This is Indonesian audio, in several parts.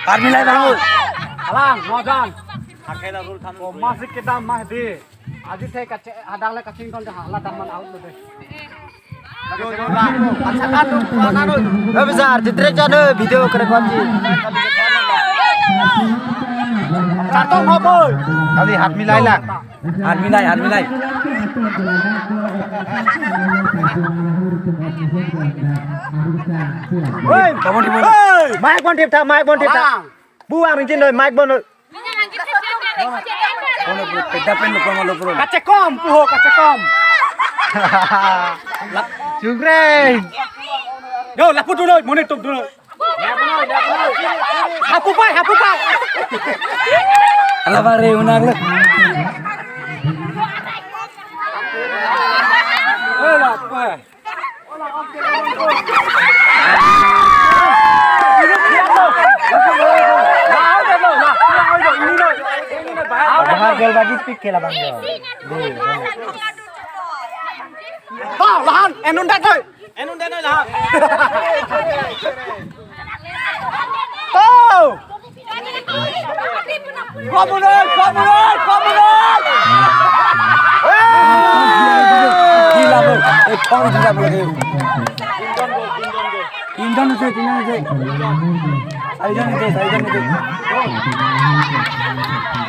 Armilai bangun. Alang, mojan. Masih kita mahdi. Aji saya kace hadang le kacing kon dah lah daman out le. Besar, citrek jana video kerekam ji. Cartong apa? Kali hat milai lah. Hat milai. Woi, Kamu di mana? mic bon tip ta. Buang ringin le mic bon. Pedapen lu kamu lu. Kace kom, puho kace kom. Jungre. Yo, laput dulu, monitor dulu. Hapu pai. Ala bare unar lu. Gol bagi pick खेला bang. Lahan, enun dah lahan. Komunal. Gila bro. Kong gila bro. Tinjon se. Saijan itu.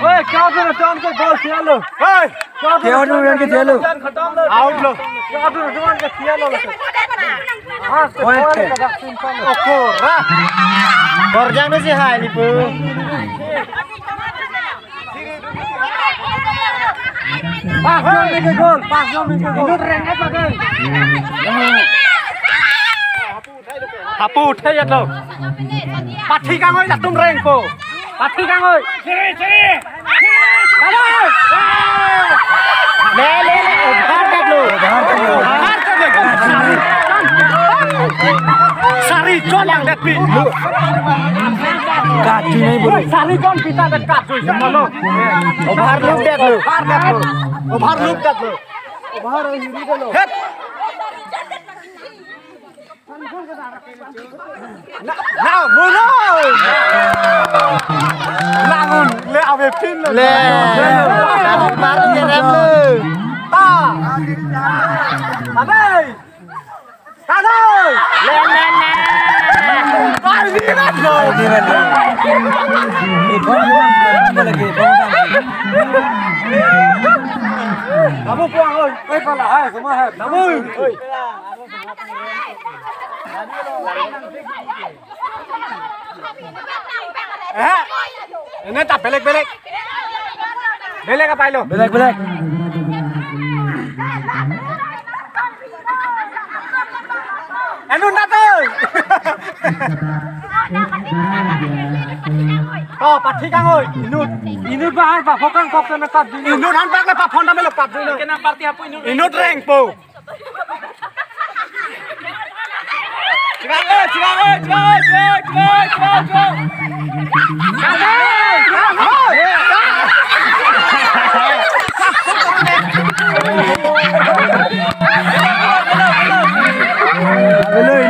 Woi, क्या कर टर्न के बॉल खेल लो। Woi, क्या रन के खेलो? आउट लो। क्या टर्न के खेल लो। हां, ओको रा। Borjang sih hai ni pu. Pas ke gol. Itu rengket bagai. Hapu uthai ya lo. Pathi kang oi latung reng po. Pathi kang oi. Siri. Halo. Le. Bahar kat lo. Sari con yang depi. Kaji nahi bro. Sari con kita dekat tu sama lo. Overlook dat lo. Overlook dat lo. Bahar ini lo. Now, mula. Langun, le awe pin lo. Le. Baru je rem lo. Ta. Abai. Kadai. Le. Pardi mat lo. Kamu puang oi. Kalau hai semua hai. Kamu. Ini tak belek. Belek apa lo? Belak. Enun datang. Oh, pathi kang oi. Inut bahar ba phokang phok na kap din. Inut han bak le pa phonda me lo kap din. Kena party apu inut reng po.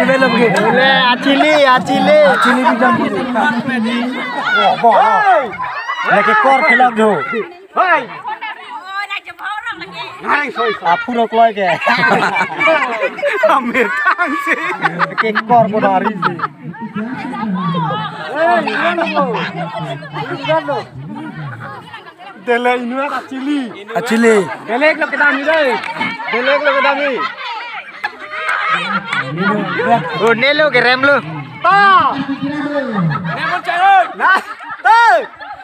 Belum begitu. Acili di jam ini. Lagi kor khilaaf do. Hai. Pura keluar ke. Amir Khan sih. Ke kor ko dari sih. Dele inu acili. Delek lo kedami deh. Oh, nelo ke rem lo. Ta. Lemon carut. Nah. Ta.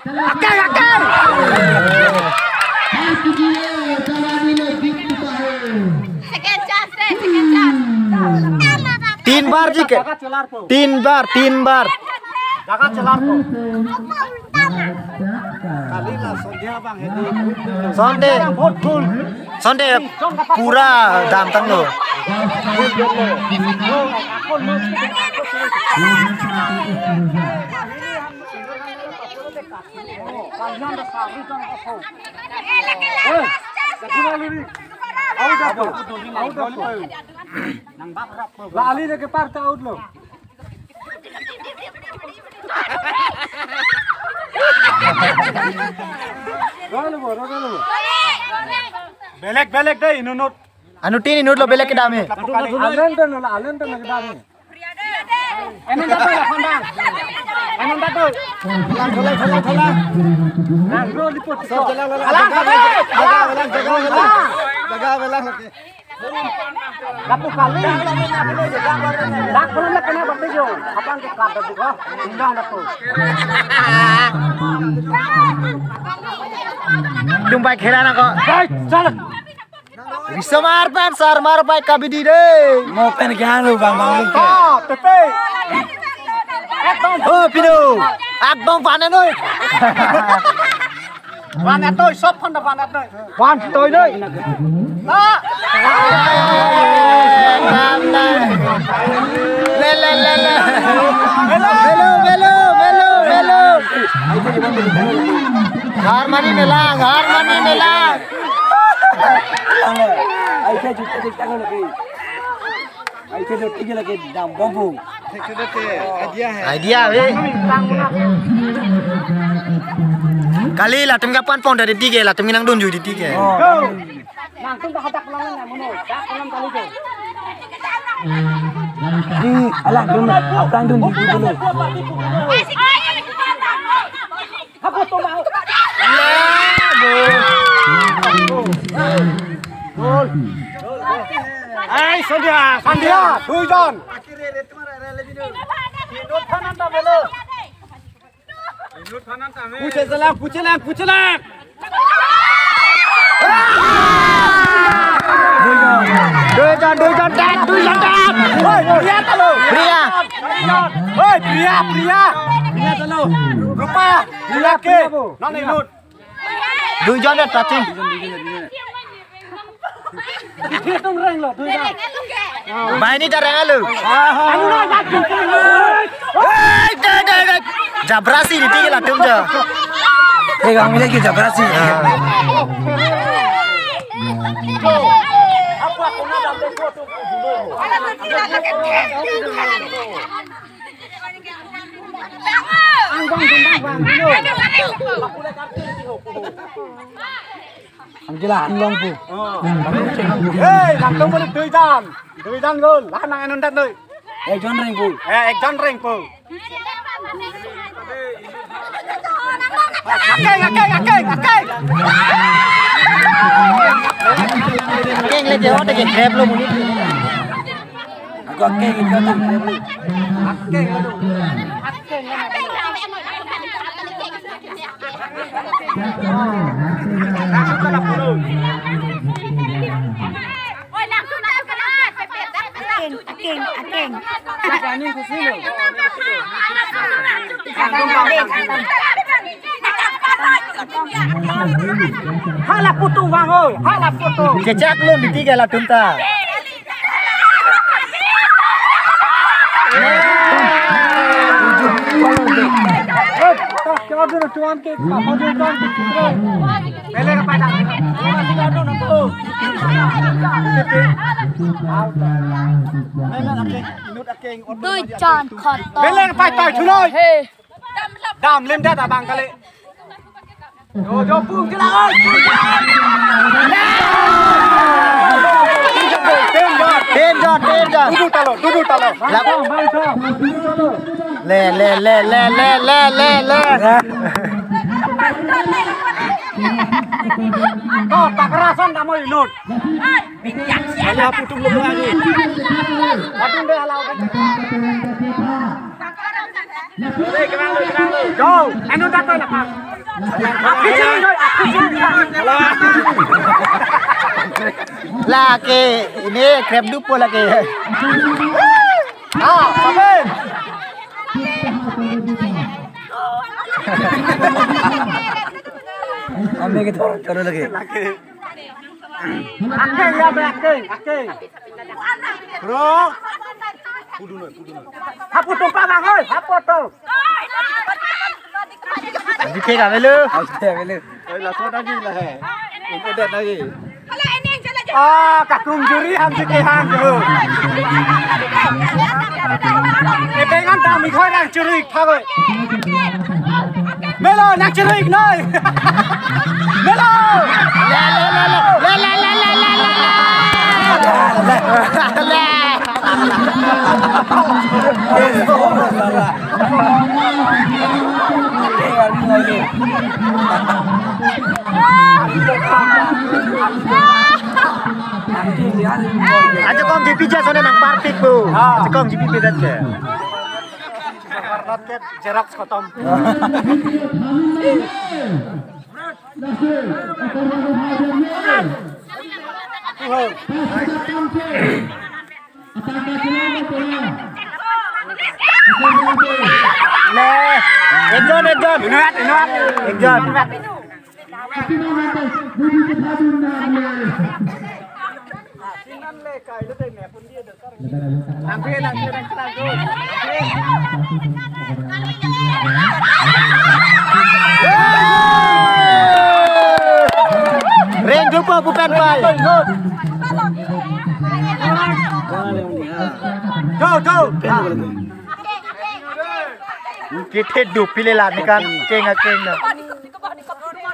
Akan. Second chance. 3 बार जी के 3 बार Jaga celar ko. Sonde पूरा दाम तंग लो Lali na ke parta out lo. Belek deh inunut. Anu tini nut lo belek ke dame. Alen tuh lagi dami. Emen dato ya pandang. Emen dato. Thola. Nang ro lipot. Jaga belang. Lapu kali. Dak belum nak kena batu jo. Apaan ke kata juga? Indah lapu. Jumpai खेला kok. Chal. Bisa mar pai kabidi deh. Mau pen kya lu bang bang. Tepe. Oh Pino. Akdong panen oi. Panen tôi shop phun da panen tôi. Pan tôi đấy. Đó. Melu. Harmoni melang. Aisyah juga tangan lagi. Aisyah tu tiga lagi dalam bambu. Idea weh. Kali lah tem kapan pon dari tiga lah tem nang donju di tiga. Nang tu dah hadak langan nak mono. Dak kolam kali tu. Alah dulu, abang dulu dulu. Apa tu mau? Gol. Ai Sandia, Duijon. Inut Fanan dah belo. Puce lang. Duijon tet. Oi, Pria talo. Oi, Pria talo. Rupa, Pria ke. Nang inut. Duijon tet touching. Hitung reng lo, Duijon. Main ni darang alu. Anu nak jatuh. Jabrasi di tiga lah tem je. Pegang ni lagi jabrasi. Apa aku nak ambil foto dulu. Angkila anglong pu. Hey, langsung balik Duijon gol. Lah nang anu ndat noi. Ekjon reng pu. Akeng. Keng le jauh tak grab lo muni. Aku akeng itu tak grab lo. Akeng. Akeng kusi lo. Hala putu bang oi, hala putu. Cecak lo di tiga lah tunta. Tuan ke, Pele kepada. Tôi tròn khọt to. Pele kepada thôi. Đam lên đắt à bang kali. Yo pung je lah oi. Ten jot. Duduk talo. Le. Kau tak kerasan tak mau inut. Alah putung lu lagi. Aduh deh halau kan. Kerang lu. Go, anu dah tahu nak. Aku sini. Lah ke ini grab dupo lah ke. Sampai. Ambil kita taruh lagi. Akeng. Bro. Pudu. Hapu tu pa bang oi, hapu tu. Di ke ka belu. Là số đó gì là hè. Cái đợt đó gì? Cả cùng juri ham si ke ham rồi. Cái bên ăn tao mình thôi đang juri thôi rồi. Melo đang juri nơi. Melo. Aja kong dipijak sana nang partik bu. Aja kong dipijak ke. Warna ket jerak kotom. Ekjon. Ekjon. Ren jumpa bukan pai. Go. Kita hidup pilih lah ni kan keng na.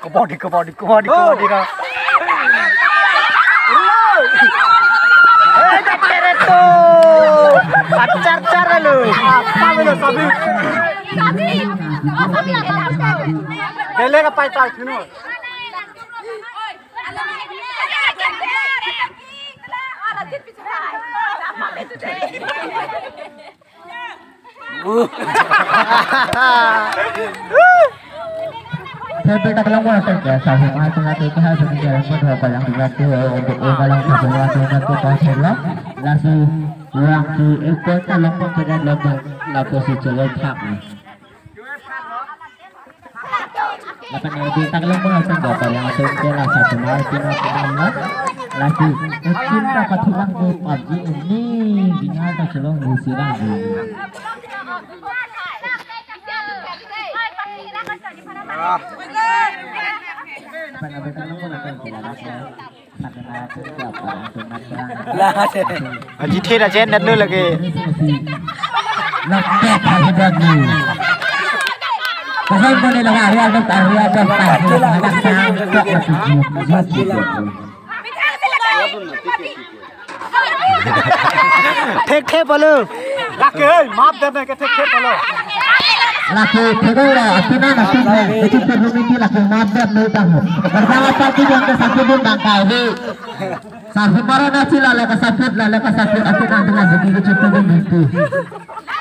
Kebodi ka. Teret tu. Pacar lu. Apa melo sabi. Dele ka pai tai thino. Saya tak kelam wasan ya, saya masih nanti kita harus berjalan pada kalang berarti untuk kalang sebuah satu pasirlah, lalu waktu itu kalang pada lalu si celok tak. Lapan ini tak kelam wasan ya, kalang itu lah satu masih nanti anak, lalu cinta katulang di pagi ini dengan tak celok musirang. Haji thera chen dat lu lagi. Kasih boleh lagi area Thek balu. Laki maaf deh ke thek palo. Laki tegura atina nasibnya itu terbukti laki maaf deh tahu. Bersama satu yang kesakit bintang kali. Sarfu para nasi lala kesakit atina dengan begitu cepat begitu.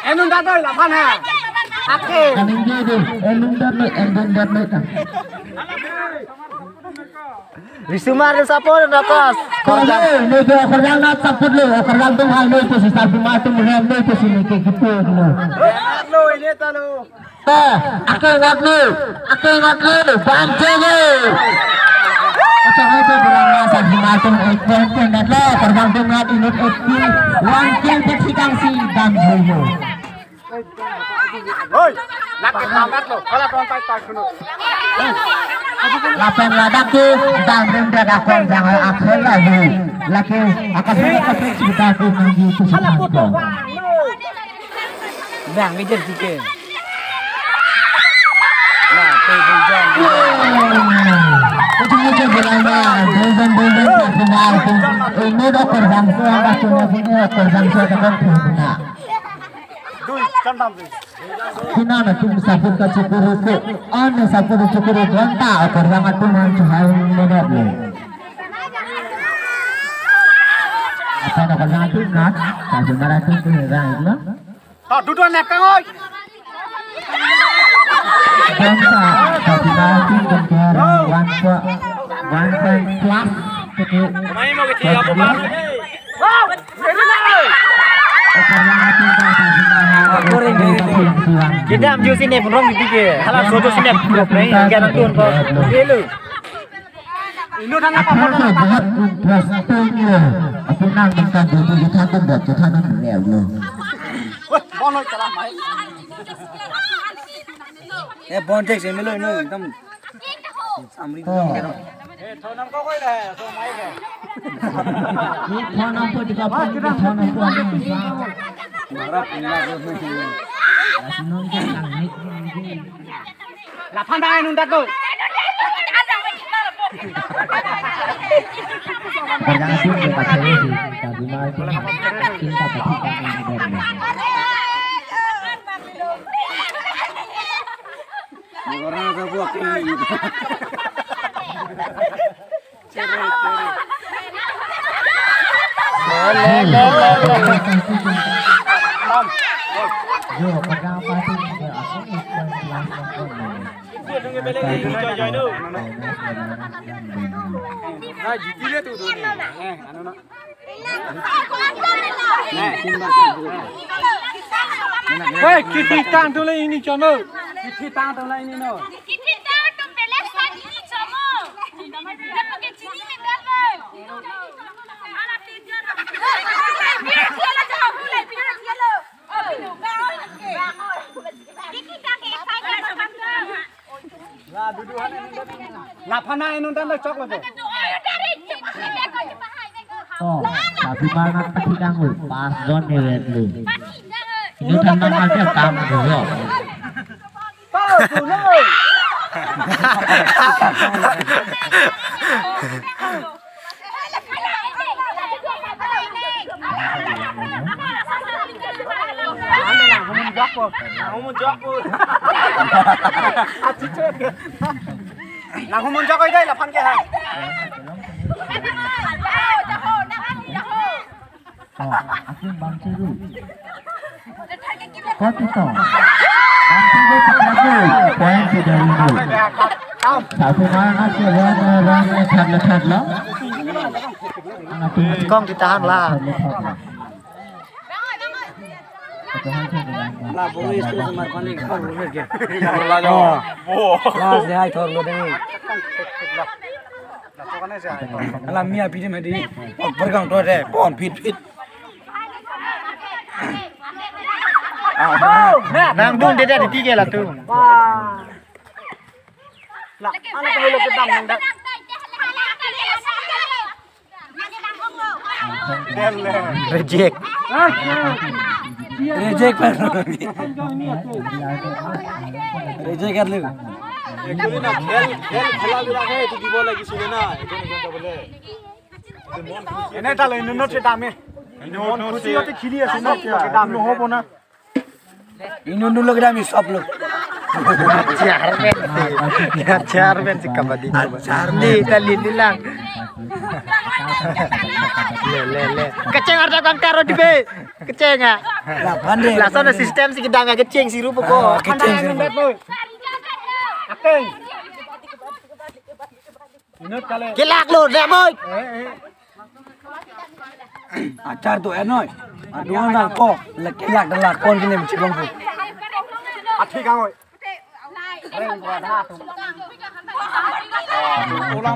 Enun datoi lah mana? Ake. Kami jadi endun dami. Risumar sapo nakas. Korjang nego korjang nak saput lo korjang tu hal itu si sarfu matu mulai itu si nego gitu lo. Lo ini talu. Ake ngat lo bantu lo. Macam bilang sarfu matu itu net lo korjang tu ngat ini itu wangkil bersikang si dan lo. Oi, laki tamat lo. Kalau tuan tai kuno. Lapan ladak tu dan benda dakon jangan akhir lagi. Laki akan cerita tu lagi tu semua. Bang ngejar sikit. Nah, pejuang. Itu bilangnya bulan final tu. Ini dah korban semua punya korban semua kan punya. Duit candam tu. Kina na tum saput ka cukuru ko ane saput cukuru donta korban tu mancahai mendat le. Apa nak korban tu nak? Kasih marah tu dah itu. Tak duduk nak kau. Donta kasih marah tu donta 1 plus. Main mau kecil apa baru? Wow, Kita ambil sini pun di tiga. Halah sodo sini grup ni jangan tuan kau. Dulu. Ini dah nak Apa tu buat plus tu ni? Aku nak makan dulu kita tu buat kita nak lewat. Wah, boleh kalah mai. bontek sih melo ini, tam. Samri tu kira. Thonam kau kau dah, so mai dah. Thonam pun juga pun thonam pun ada bisa. Marah pula tu. Asinong jangan nik. Lapan dah nunda tu. Jangan sih kita cari sih. Tapi malah kita pasti akan juga. Orang tu buat ini. Yo, pegang apa sih? Aku ikut kelas nonton. Dia tunggu balik ni join tu. Nah, jiti dia tu ni. Anu nak. Hei, kita tang tu lah ini cuma. Kita tang tu lah ini no. Lapana ini nonton coklat tu. Oh, tapi mana tadi kamu pas zone event lu. Ini tentang ada kamu dulu. Tahu dulu. Humun jokpo. Aci cek. Nang humun jokoi dai lapan ke ha. Oh, aku bangsa dulu. Kau tu tahu? Bangsa tu tak lagi. Poin sudah dulu. Satu malam nasi orang lekat lah. Kong ditahan lah. Lah boleh itu semar panik kau boleh ke? Lah jo. Lah saya thor lo deh. Lah mia pide me di. Bergang tu deh. Pon fit. Nang dung dia di tiga lah tu. Lah, anak kau lu kedam nang dak. Reject. Reject कर reject कर ले Actually na खेल खेला बिला है तू बोल लगी सुने ना एकदम घंटा बोले एने डालो इन नोट से दामे इन खुशी होते खिली है सुनो के दाम हो बोना इन लोग दामी सब लोग चार में से कबड्डी चार्ली तली दिlang le keceng ada kang karo di be keceng ah lah pandai lah sana sistem si gedang keceng si rupa ko keceng si rupa akeng inut kale kilak lu dak boy acar tu enoi aduan dah ko kilak dah kon kini mencibang tu athi kang oi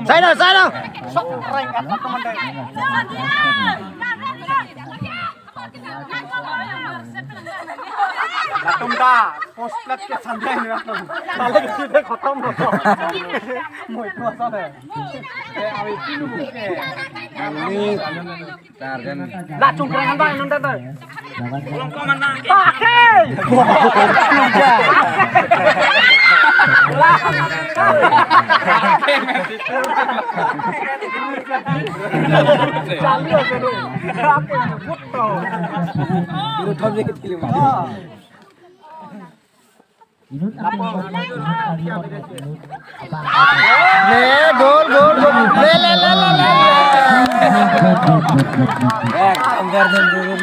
Sai đâu sok reng kat teman deh Latum da post plat ke sanjay ni latum kale ke side khatam ho moi to sa de abi tinu ke ini tarjan la cungkrengan ba nonton tu belum komandan ke gol le anggar dan dulu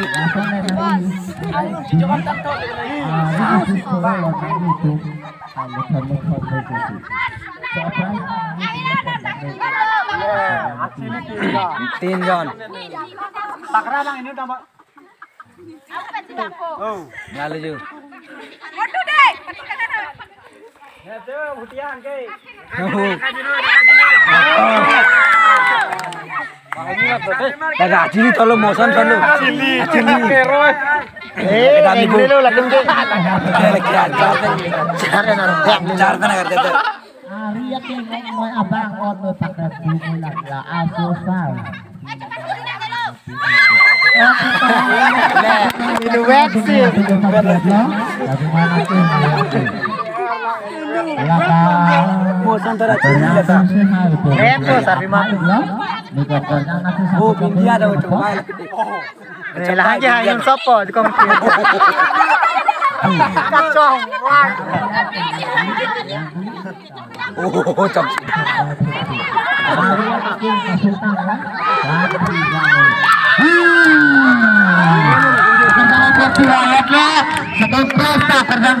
तीन जन takra bang ini tambah oh lalu ju ya tu hutian ke daga chili tolo motion chalo chili ले लो लगन के चार पे ना करते थे Arya ke ngomong abang ono pakai buku lah asosal. Ini weksi. India dah itu main Lagi hayun sopo di komisi. Kacau. oh cok Sekarang